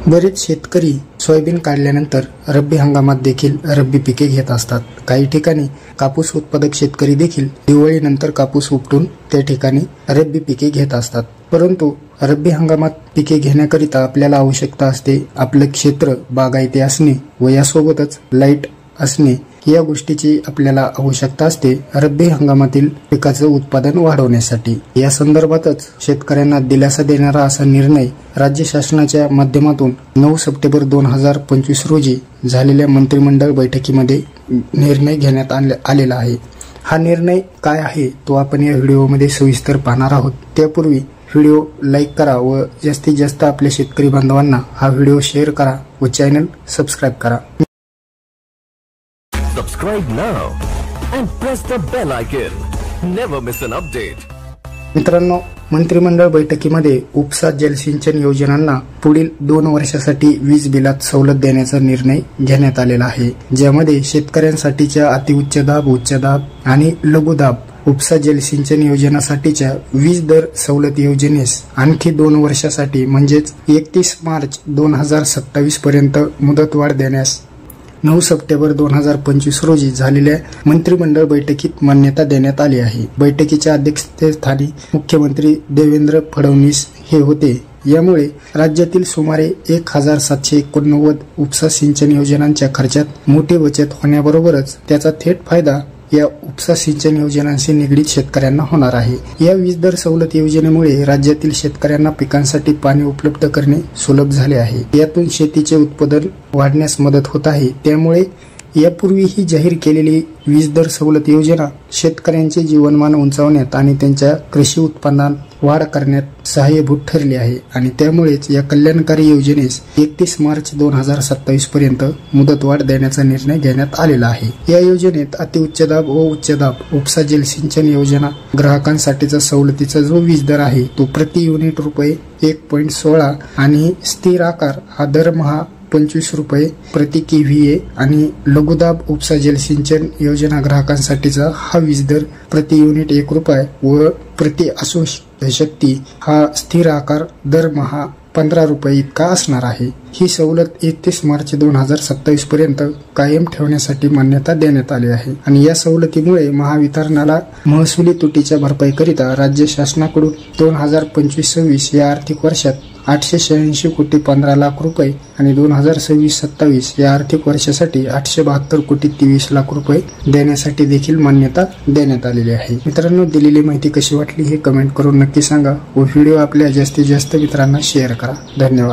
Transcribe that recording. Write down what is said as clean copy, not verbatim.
बरेच शेतकरी सोयाबीन काढल्यानंतर रब्बी हंगामात देखील रब्बी पिके घेत असतात। काही ठिकाणी कापूस उत्पादक शेतकरी देखील दिवाळीनंतर कापूस उपटून त्या ठिकाणी रब्बी पिके घेत असतात। परंतु रब्बी हंगामात पिके घेण्याकरिता आपल्याला आवश्यकता असते आपले क्षेत्र बागायती असणे व यासोबतच लाईट असणे, या गोष्टीची आपल्याला आवश्यकता असते रब्बी हंगामातील पिकाचे उत्पादन वाढवण्यासाठी। या संदर्भातच शेतकऱ्यांना दिलासा देणारा असा निर्णय राज्य शासनाच्या माध्यमातून 9 सप्टेंबर 2025 रोजी झालेल्या मंत्रिमंडळ बैठकीमध्ये निर्णय घेण्यात आलेला आहे। हा निर्णय काय आहे तो आपण या व्हिडिओमध्ये सविस्तर पाहणार आहोत। त्यापूर्वी व्हिडिओ लाईक करा व जास्तीत जास्त आपल्या शेतकरी बांधवांना हा व्हिडिओ शेअर करा व चॅनल सबस्क्राइब करा। Subscribe now and press the bell icon. Never miss an update. मित्रांनो, मंत्रिमंडळ बैठकीमध्ये उपसा जलसिंचन योजनांना पुढील 2 वर्षासाठी वीज बिलात सवलत देण्याचा निर्णय घेण्यात आलेला आहे। ज्यामध्ये शेतकऱ्यांसाठीच्या अतिउच्च दाब, उच्च दाब आणि लघु दाब उपसा जलसिंचन योजनासाठीच्या वीज दर सवलत योजनेस आणखी 2 वर्षासाठी म्हणजेच 31 मार्च 2027 पर्यंत मुदतवाढ देण्यास 9 सप्टेंबर 2025 रोजी झालेल्या मंत्रिमंडळ बैठकीत मान्यता देण्यात आली आहे। बैठकीच्या अध्यक्षस्थानी मुख्यमंत्री देवेंद्र फडणवीस हे होते। यामुळे राज्यातील सुमारे 1789 उपसा सिंचन योजनांच्या खर्चात मोठी बचत होण्याबरोबरच त्याचा थेट फायदा या उपसा सिंचन योजनांशी निगडीत शेतकऱ्यांना होणार आहे। या वीज दर सवलत योजनेमुळे राज्यातील शेतकऱ्यांना पिकांसाठी पाणी उपलब्ध करणे सुलभ झाले आहे। यातून शेतीचे उत्पादन वाढण्यास मदत होत आहे। त्यामुळे यापूर्वीही जाहीर केलेली वीज दर सवलत योजना शेतकऱ्यांचे जीवनमान उंचावण्यात आणि त्यांच्या कृषी उत्पन्नात वाढ करण्यात सहाय्यभूत ठरली आहे आणि त्यामुळेच या कल्याणकारी योजनेस 31 मार्च 2027 पर्यंत मुदतवाढ देण्याचा निर्णय घेण्यात आलेला आहे। या योजनेत अतिउच्च दाब व उच्च दाब उपसा जलसिंचन योजना ग्राहकांसाठीचा सवलतीचा जो वीज दर आहे तो प्रति युनिट रुपये 1.16 आणि स्थिर आकार हा दरमहा 25 रुपये प्रति KVA आणि लघुदाब उपसा जलसिंचन योजना ग्राहकांसाठीचा हा वीज दर प्रति युनिट 1 रुपये व प्रति शक्ती हा स्थिर आकार दरमहा 15 रुपये इतका असणार आहे। ही सवलत 31 मार्च 2027 पर्यंत कायम ठेवण्यासाठी मान्यता देण्यात आली आहे आणि या सवलतीमुळे महावितरणाला महसुली तुटीच्या भरपाईकरिता राज्य शासनाकडून 2025-26 या आर्थिक वर्षात 886 कोटी 15 लाख रुपये आणि 2026-27 या आर्थिक वर्षासाठी 872 कोटी 23 लाख रुपये देण्यासाठी देखील मान्यता देण्यात आलेली आहे। मित्रांनो, दिलेली माहिती कशी वाटली हे कमेंट करून नक्की सांगा व व्हिडिओ आपल्या जास्तीत जास्त मित्रांना शेअर करा। धन्यवाद।